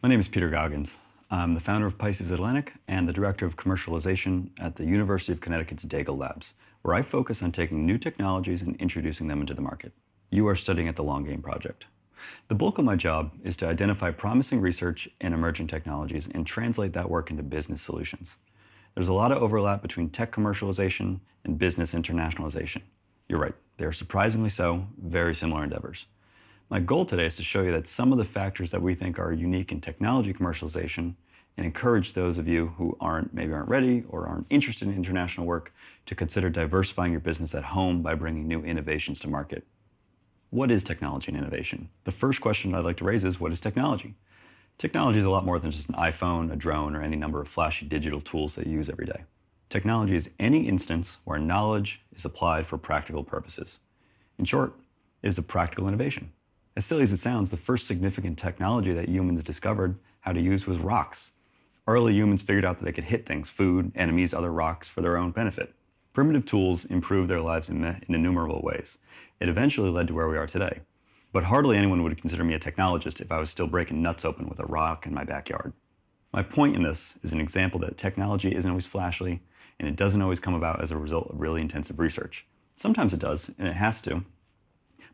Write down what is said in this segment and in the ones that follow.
My name is Pieter Goggins. I'm the founder of Pisces Atlantic and the director of commercialization at the University of Connecticut's Daigle Labs, where I focus on taking new technologies and introducing them into the market. You are studying at the Long Game Project. The bulk of my job is to identify promising research in emerging technologies and translate that work into business solutions. There's a lot of overlap between tech commercialization and business internationalization. You're right, they are surprisingly so, very similar endeavors. My goal today is to show you that some of the factors that we think are unique in technology commercialization and encourage those of you who maybe aren't ready or aren't interested in international work to consider diversifying your business at home by bringing new innovations to market. What is technology and innovation? The first question I'd like to raise is, what is technology? Technology is a lot more than just an iPhone, a drone, or any number of flashy digital tools that you use every day. Technology is any instance where knowledge is applied for practical purposes. In short, it is a practical innovation. As silly as it sounds, the first significant technology that humans discovered how to use was rocks. Early humans figured out that they could hit things, food, enemies, other rocks, for their own benefit. Primitive tools improved their lives in innumerable ways. It eventually led to where we are today. But hardly anyone would consider me a technologist if I was still breaking nuts open with a rock in my backyard. My point in this is an example that technology isn't always flashy, and it doesn't always come about as a result of really intensive research. Sometimes it does, and it has to.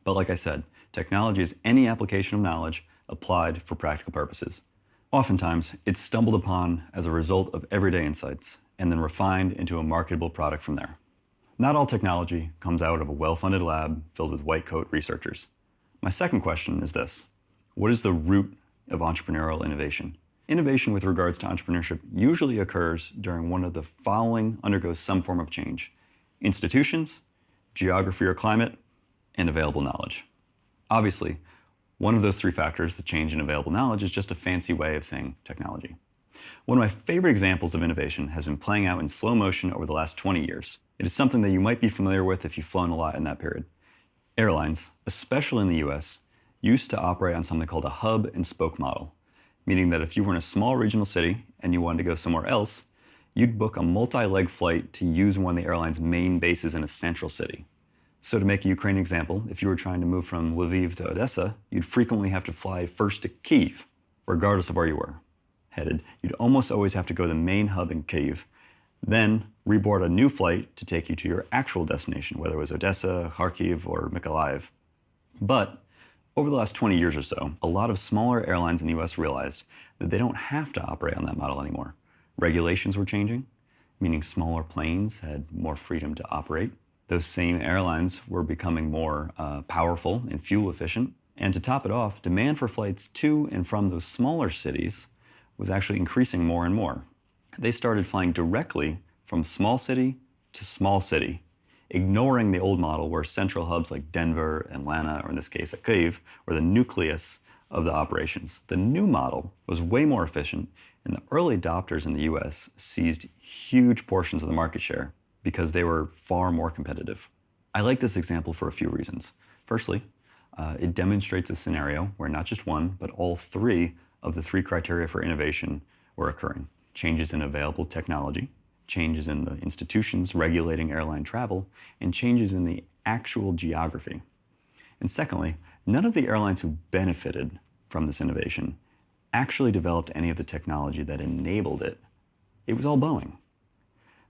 But like I said, technology is any application of knowledge applied for practical purposes. Oftentimes, it's stumbled upon as a result of everyday insights and then refined into a marketable product from there. Not all technology comes out of a well-funded lab filled with white-coat researchers. My second question is this: what is the root of entrepreneurial innovation? Innovation with regards to entrepreneurship usually occurs during one of the following undergoes some form of change: institutions, geography or climate, and available knowledge. Obviously, one of those three factors, the change in available knowledge, is just a fancy way of saying technology. One of my favorite examples of innovation has been playing out in slow motion over the last 20 years. It is something that you might be familiar with if you've flown a lot in that period. Airlines, especially in the US, used to operate on something called a hub and spoke model, meaning that if you were in a small regional city and you wanted to go somewhere else, you'd book a multi-leg flight to use one of the airline's main bases in a central city. So to make a Ukrainian example, if you were trying to move from Lviv to Odessa, you'd frequently have to fly first to Kyiv, regardless of where you were headed. You'd almost always have to go to the main hub in Kyiv, then reboard a new flight to take you to your actual destination, whether it was Odessa, Kharkiv, or Mykolaiv. But over the last 20 years or so, a lot of smaller airlines in the US realized that they don't have to operate on that model anymore. Regulations were changing, meaning smaller planes had more freedom to operate. Those same airlines were becoming more powerful and fuel efficient. And to top it off, demand for flights to and from those smaller cities was actually increasing more and more. They started flying directly from small city to small city, ignoring the old model where central hubs like Denver, Atlanta, or in this case at Kyiv, were the nucleus of the operations. The new model was way more efficient, and the early adopters in the US seized huge portions of the market share because they were far more competitive. I like this example for a few reasons. Firstly, it demonstrates a scenario where not just one, but all three of the three criteria for innovation were occurring: changes in available technology, changes in the institutions regulating airline travel, and changes in the actual geography. And secondly, none of the airlines who benefited from this innovation actually developed any of the technology that enabled it. It was all Boeing.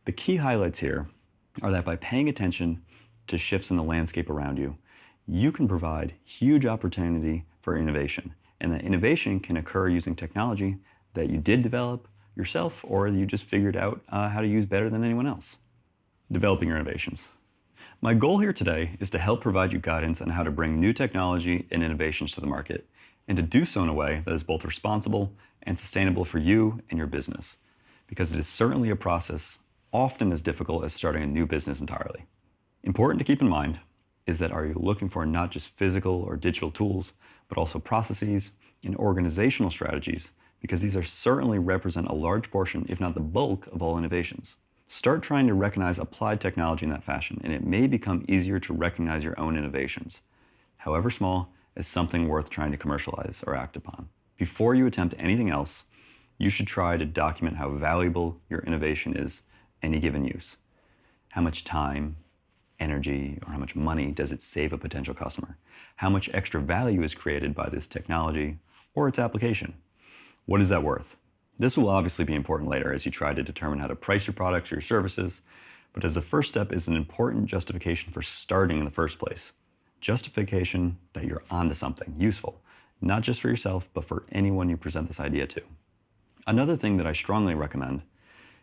The key highlights here are that by paying attention to shifts in the landscape around you, you can provide huge opportunity for innovation. And that innovation can occur using technology that you did develop yourself or you just figured out how to use better than anyone else. Developing your innovations. My goal here today is to help provide you guidance on how to bring new technology and innovations to the market, and to do so in a way that is both responsible and sustainable for you and your business, because it is certainly a process often as difficult as starting a new business entirely. Important to keep in mind is that are you looking for not just physical or digital tools, but also processes and organizational strategies, because these are certainly represent a large portion, if not the bulk, of all innovations. Start trying to recognize applied technology in that fashion, and it may become easier to recognize your own innovations, however small, as something worth trying to commercialize or act upon. Before you attempt anything else, you should try to document how valuable your innovation is any given use. How much time, energy, or how much money does it save a potential customer? How much extra value is created by this technology or its application? What is that worth? This will obviously be important later as you try to determine how to price your products or your services, but as a first step is an important justification for starting in the first place. Justification that you're onto something useful, not just for yourself, but for anyone you present this idea to. Another thing that I strongly recommend,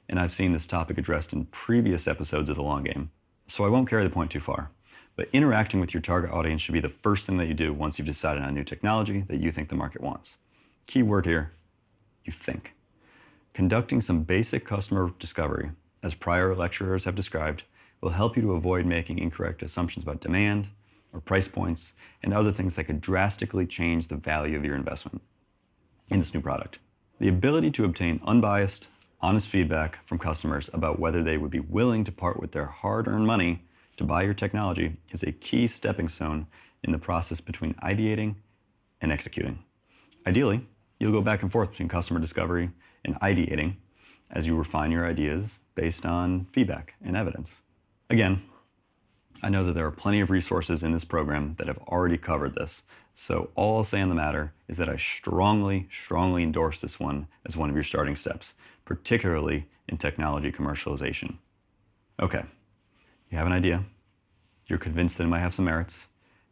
and I've seen this topic addressed in previous episodes of The Long Game, so I won't carry the point too far, but interacting with your target audience should be the first thing that you do once you've decided on a new technology that you think the market wants. Key word here, you think. Conducting some basic customer discovery, as prior lecturers have described, will help you to avoid making incorrect assumptions about demand or price points and other things that could drastically change the value of your investment in this new product. The ability to obtain unbiased, honest feedback from customers about whether they would be willing to part with their hard-earned money to buy your technology is a key stepping stone in the process between ideating and executing. Ideally, you'll go back and forth between customer discovery and ideating as you refine your ideas based on feedback and evidence. Again, I know that there are plenty of resources in this program that have already covered this, so all I'll say on the matter is that I strongly endorse this one as one of your starting steps, particularly in technology commercialization. Okay, you have an idea, you're convinced that it might have some merits,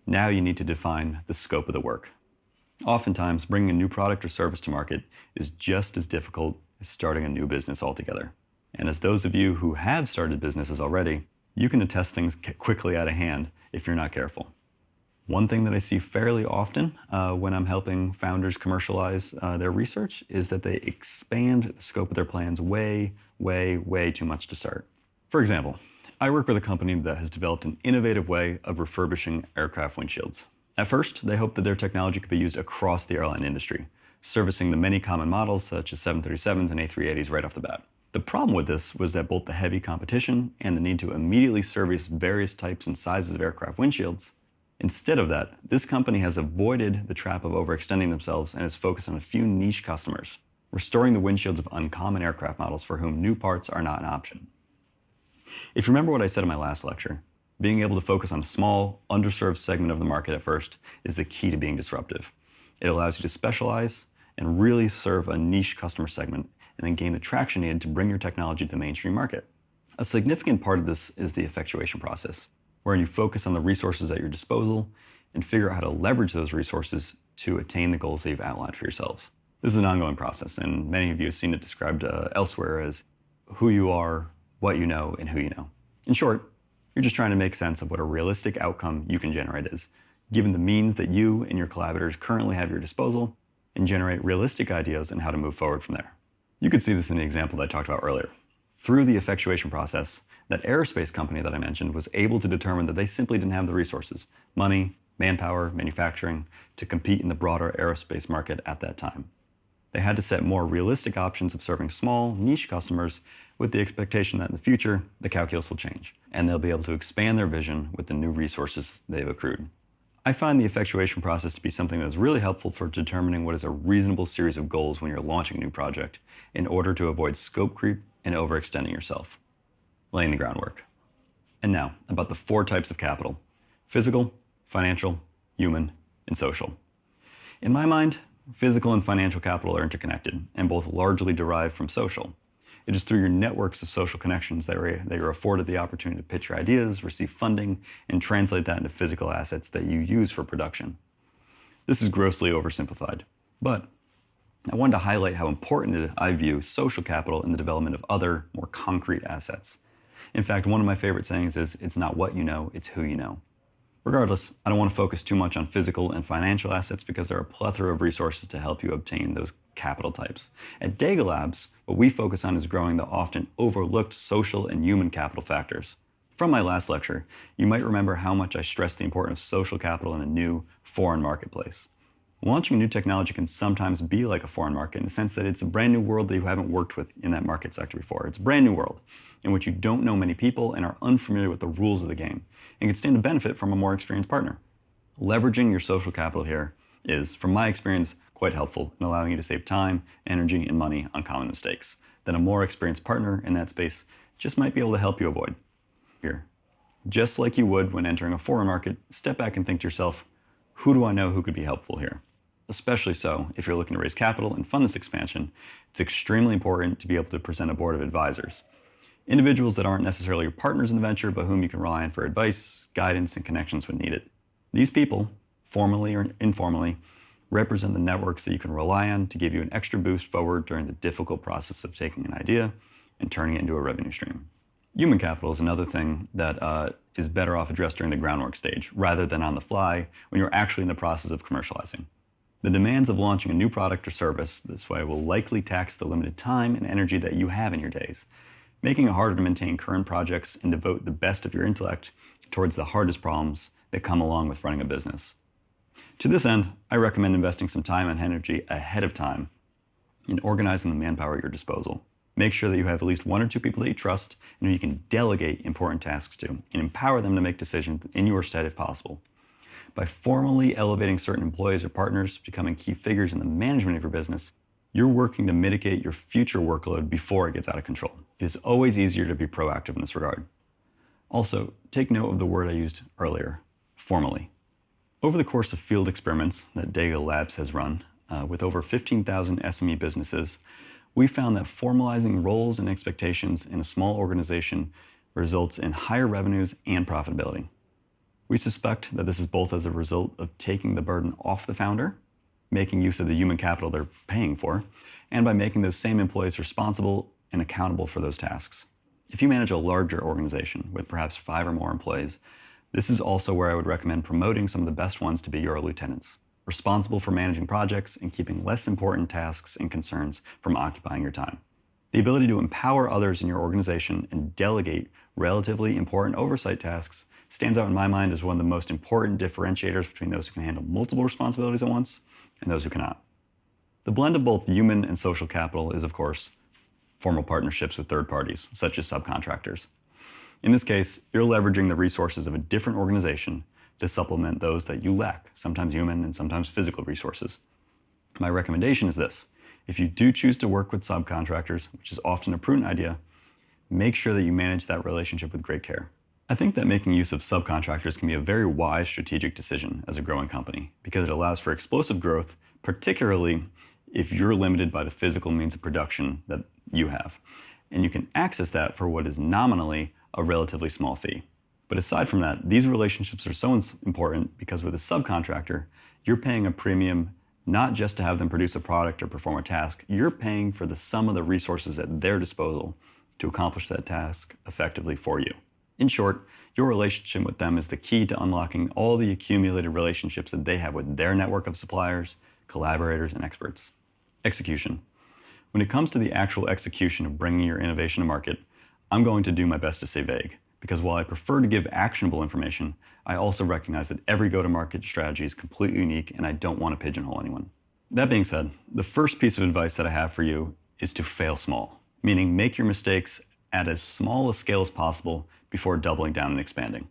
now you need to define the scope of the work. Oftentimes, bringing a new product or service to market is just as difficult as starting a new business altogether. And as those of you who have started businesses already, you can attest things quickly out of hand if you're not careful. One thing that I see fairly often when I'm helping founders commercialize their research is that they expand the scope of their plans way too much to start. For example, I work with a company that has developed an innovative way of refurbishing aircraft windshields. At first, they hoped that their technology could be used across the airline industry, servicing the many common models such as 737s and A380s right off the bat. The problem with this was that both the heavy competition and the need to immediately service various types and sizes of aircraft windshields. Instead of that, this company has avoided the trap of overextending themselves and is focused on a few niche customers, restoring the windshields of uncommon aircraft models for whom new parts are not an option. If you remember what I said in my last lecture, being able to focus on a small, underserved segment of the market at first is the key to being disruptive. It allows you to specialize and really serve a niche customer segment and then gain the traction needed to bring your technology to the mainstream market. A significant part of this is the effectuation process, wherein you focus on the resources at your disposal and figure out how to leverage those resources to attain the goals that you've outlined for yourselves. This is an ongoing process, and many of you have seen it described elsewhere as who you are, what you know, and who you know. In short, you're just trying to make sense of what a realistic outcome you can generate is, given the means that you and your collaborators currently have at your disposal, and generate realistic ideas on how to move forward from there. You could see this in the example that I talked about earlier. Through the effectuation process, that aerospace company that I mentioned was able to determine that they simply didn't have the resources, money, manpower, manufacturing, to compete in the broader aerospace market at that time. They had to set more realistic options of serving small, niche customers with the expectation that in the future, the calculus will change, and they'll be able to expand their vision with the new resources they've accrued. I find the effectuation process to be something that's really helpful for determining what is a reasonable series of goals when you're launching a new project in order to avoid scope creep and overextending yourself. Laying the groundwork. And now, about the 4 types of capital: physical, financial, human, and social. In my mind, physical and financial capital are interconnected and both largely derive from social. It is through your networks of social connections that you're afforded the opportunity to pitch your ideas, receive funding, and translate that into physical assets that you use for production. This is grossly oversimplified, but I wanted to highlight how important I view social capital in the development of other, more concrete assets. In fact, one of my favorite sayings is, it's not what you know, it's who you know. Regardless, I don't want to focus too much on physical and financial assets because there are a plethora of resources to help you obtain those capital types. At Daigle Labs, what we focus on is growing the often overlooked social and human capital factors. From my last lecture, you might remember how much I stressed the importance of social capital in a new foreign marketplace. Launching a new technology can sometimes be like a foreign market in the sense that it's a brand new world that you haven't worked with in that market sector before. It's a brand new world in which you don't know many people and are unfamiliar with the rules of the game and can stand to benefit from a more experienced partner. Leveraging your social capital here is, from my experience, quite helpful in allowing you to save time, energy, and money on common mistakes that a more experienced partner in that space just might be able to help you avoid. Here, just like you would when entering a foreign market, step back and think to yourself, who do I know who could be helpful here? especially so if you're looking to raise capital and fund this expansion, it's extremely important to be able to present a board of advisors. Individuals that aren't necessarily your partners in the venture, but whom you can rely on for advice, guidance, and connections when needed. These people, formally or informally, represent the networks that you can rely on to give you an extra boost forward during the difficult process of taking an idea and turning it into a revenue stream. Human capital is another thing that is better off addressed during the groundwork stage, rather than on the fly when you're actually in the process of commercializing. The demands of launching a new product or service this way will likely tax the limited time and energy that you have in your days, making it harder to maintain current projects and devote the best of your intellect towards the hardest problems that come along with running a business. To this end, I recommend investing some time and energy ahead of time in organizing the manpower at your disposal. Make sure that you have at least one or two people that you trust and who you can delegate important tasks to and empower them to make decisions in your stead if possible. By formally elevating certain employees or partners to becoming key figures in the management of your business, you're working to mitigate your future workload before it gets out of control. It is always easier to be proactive in this regard. Also, take note of the word I used earlier, formally. Over the course of field experiments that Daigle Labs has run with over 15,000 SME businesses, we found that formalizing roles and expectations in a small organization results in higher revenues and profitability. We suspect that this is both as a result of taking the burden off the founder, making use of the human capital they're paying for, and by making those same employees responsible and accountable for those tasks. If you manage a larger organization with perhaps 5 or more employees, this is also where I would recommend promoting some of the best ones to be your lieutenants, responsible for managing projects and keeping less important tasks and concerns from occupying your time. The ability to empower others in your organization and delegate relatively important oversight tasks stands out in my mind as one of the most important differentiators between those who can handle multiple responsibilities at once and those who cannot. The blend of both human and social capital is, of course, formal partnerships with third parties, such as subcontractors. In this case, you're leveraging the resources of a different organization to supplement those that you lack, sometimes human and sometimes physical resources. My recommendation is this: if you do choose to work with subcontractors, which is often a prudent idea, make sure that you manage that relationship with great care. I think that making use of subcontractors can be a very wise strategic decision as a growing company because it allows for explosive growth, particularly if you're limited by the physical means of production that you have. And you can access that for what is nominally a relatively small fee. But aside from that, these relationships are so important because with a subcontractor, you're paying a premium not just to have them produce a product or perform a task, you're paying for the sum of the resources at their disposal to accomplish that task effectively for you. In short, your relationship with them is the key to unlocking all the accumulated relationships that they have with their network of suppliers, collaborators, and experts. Execution. When it comes to the actual execution of bringing your innovation to market, I'm going to do my best to stay vague, because while I prefer to give actionable information, I also recognize that every go-to-market strategy is completely unique and I don't want to pigeonhole anyone. That being said, the first piece of advice that I have for you is to fail small, meaning make your mistakes at as small a scale as possible before doubling down and expanding.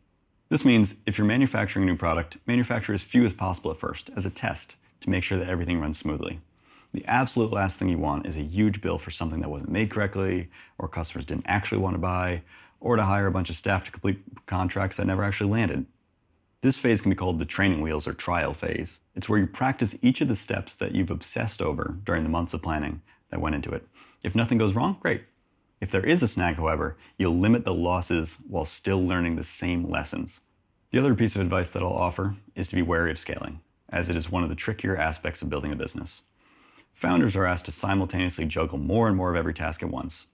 This means if you're manufacturing a new product, manufacture as few as possible at first, as a test, to make sure that everything runs smoothly. The absolute last thing you want is a huge bill for something that wasn't made correctly, or customers didn't actually want to buy, or to hire a bunch of staff to complete contracts that never actually landed. This phase can be called the training wheels or trial phase. It's where you practice each of the steps that you've obsessed over during the months of planning that went into it. If nothing goes wrong, great. If there is a snag, however, you'll limit the losses while still learning the same lessons. The other piece of advice that I'll offer is to be wary of scaling, as it is one of the trickier aspects of building a business. Founders are asked to simultaneously juggle more and more of every task at once,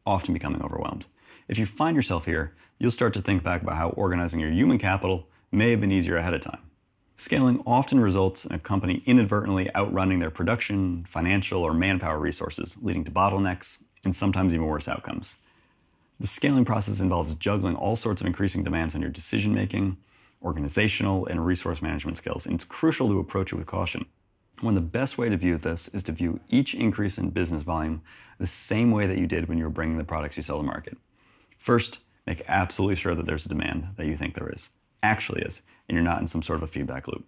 often becoming overwhelmed. If you find yourself here, you'll start to think back about how organizing your human capital may have been easier ahead of time. Scaling often results in a company inadvertently outrunning their production, financial, or manpower resources, leading to bottlenecks and sometimes even worse outcomes. The scaling process involves juggling all sorts of increasing demands on your decision-making, organizational, and resource management skills, and it's crucial to approach it with caution. One of the best way to view this is to view each increase in business volume the same way that you did when you were bringing the products you sell to market. First, make absolutely sure that there's a demand that you think there is, actually is, and you're not in some sort of a feedback loop.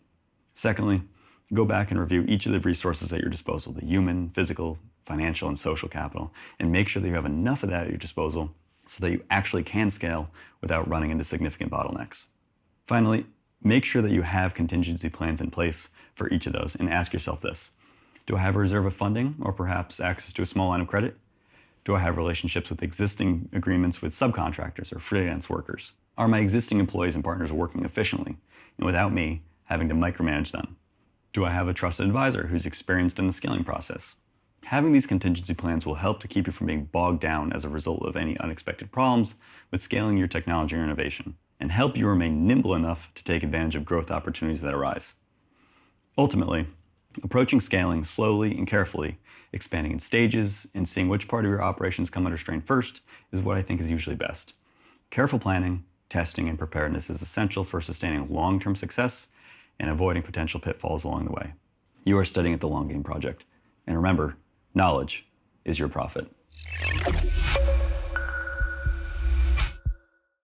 Secondly, go back and review each of the resources at your disposal, the human, physical, financial, and social capital, and make sure that you have enough of that at your disposal so that you actually can scale without running into significant bottlenecks. Finally, Make sure that you have contingency plans in place for each of those and ask yourself this. Do I have a reserve of funding or perhaps access to a small line of credit? Do I have relationships with existing agreements with subcontractors or freelance workers? Are my existing employees and partners working efficiently and without me having to micromanage them? Do I have a trusted advisor who's experienced in the scaling process? Having these contingency plans will help to keep you from being bogged down as a result of any unexpected problems with scaling your technology or innovation, and help you remain nimble enough to take advantage of growth opportunities that arise. Ultimately, approaching scaling slowly and carefully, expanding in stages, and seeing which part of your operations come under strain first is what I think is usually best. Careful planning, testing, and preparedness is essential for sustaining long-term success and avoiding potential pitfalls along the way. You are studying at the Long Game Project. And remember, knowledge is your profit.